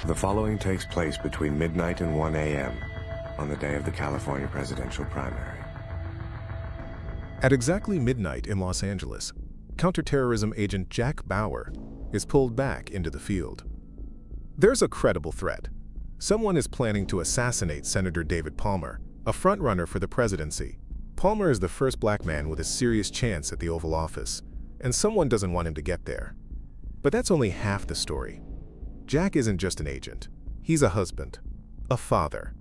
The following takes place between midnight and 1 a.m. on the day of the California presidential primary. At exactly midnight in Los Angeles, counter-terrorism agent Jack Bauer is pulled back into the field. There's a credible threat. Someone is planning to assassinate Senator David Palmer, a frontrunner for the presidency. Palmer is the first black man with a serious chance at the Oval Office, and someone doesn't want him to get there. But that's only half the story. Jack isn't just an agent. He's a husband, a father.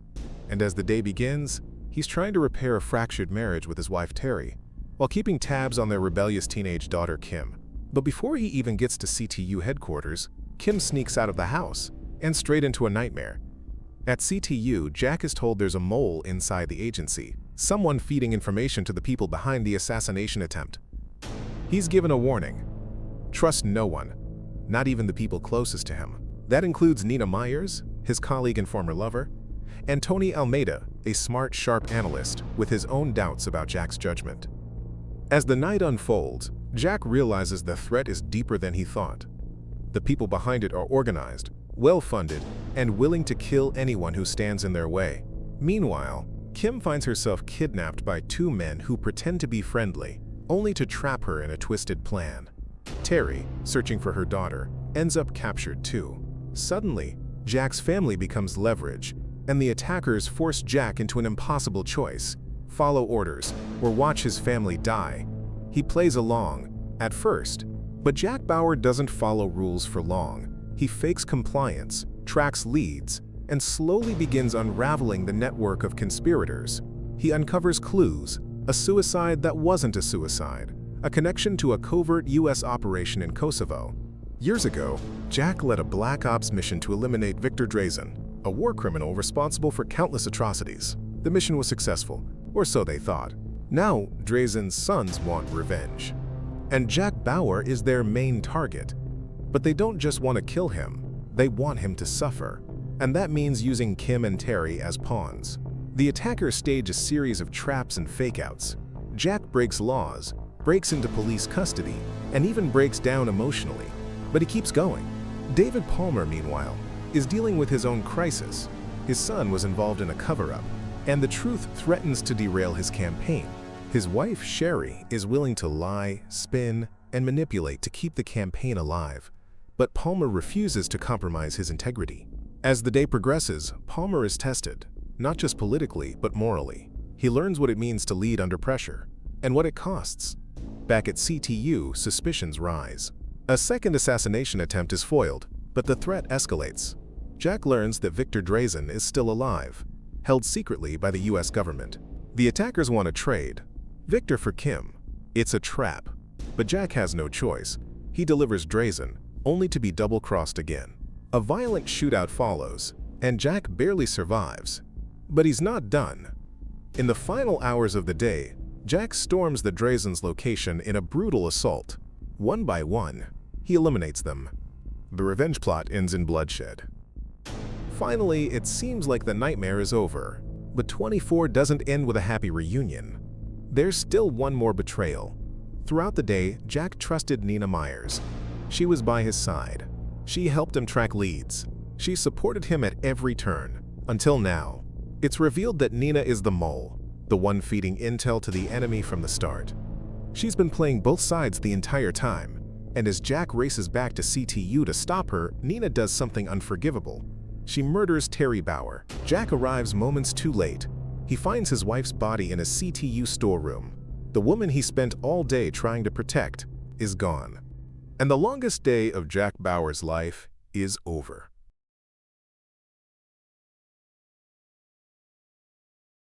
And as the day begins, he's trying to repair a fractured marriage with his wife Teri, while keeping tabs on their rebellious teenage daughter Kim. But before he even gets to CTU headquarters, Kim sneaks out of the house and straight into a nightmare. At CTU, Jack is told there's a mole inside the agency, someone feeding information to the people behind the assassination attempt. He's given a warning. Trust no one, not even the people closest to him. That includes Nina Myers, his colleague and former lover, and Tony Almeida, a smart, sharp analyst with his own doubts about Jack's judgment. As the night unfolds, Jack realizes the threat is deeper than he thought. The people behind it are organized, well-funded, and willing to kill anyone who stands in their way. Meanwhile, Kim finds herself kidnapped by two men who pretend to be friendly, only to trap her in a twisted plan. Teri, searching for her daughter, ends up captured too. Suddenly, Jack's family becomes leverage, and the attackers force Jack into an impossible choice: follow orders or watch his family die. He plays along, at first, but Jack Bauer doesn't follow rules for long. He fakes compliance, tracks leads, and slowly begins unraveling the network of conspirators. He uncovers clues: a suicide that wasn't a suicide, a connection to a covert U.S. operation in Kosovo. Years ago, Jack led a Black Ops mission to eliminate Victor Drazen, a war criminal responsible for countless atrocities. The mission was successful, or so they thought. Now, Drazen's sons want revenge. And Jack Bauer is their main target. But they don't just want to kill him, they want him to suffer. And that means using Kim and Teri as pawns. The attackers stage a series of traps and fake-outs. Jack breaks laws, breaks into police custody, and even breaks down emotionally. But he keeps going. David Palmer, meanwhile, is dealing with his own crisis. His son was involved in a cover-up, and the truth threatens to derail his campaign. His wife, Sherry, is willing to lie, spin, and manipulate to keep the campaign alive. But Palmer refuses to compromise his integrity. As the day progresses, Palmer is tested, not just politically, but morally. He learns what it means to lead under pressure, and what it costs. Back at CTU, suspicions rise. A second assassination attempt is foiled, but the threat escalates. Jack learns that Victor Drazen is still alive, held secretly by the U.S. government. The attackers want a trade, Victor for Kim. It's a trap, but Jack has no choice. He delivers Drazen, only to be double-crossed again. A violent shootout follows, and Jack barely survives. But he's not done. In the final hours of the day, Jack storms the Drazen's location in a brutal assault. One by one, he eliminates them. The revenge plot ends in bloodshed. Finally, it seems like the nightmare is over, but 24 doesn't end with a happy reunion. There's still one more betrayal. Throughout the day, Jack trusted Nina Myers. She was by his side. She helped him track leads. She supported him at every turn. Until now, it's revealed that Nina is the mole, the one feeding intel to the enemy from the start. She's been playing both sides the entire time, and as Jack races back to CTU to stop her, Nina does something unforgivable. She murders Teri Bauer. Jack arrives moments too late. He finds his wife's body in a CTU storeroom. The woman he spent all day trying to protect is gone. And the longest day of Jack Bauer's life is over.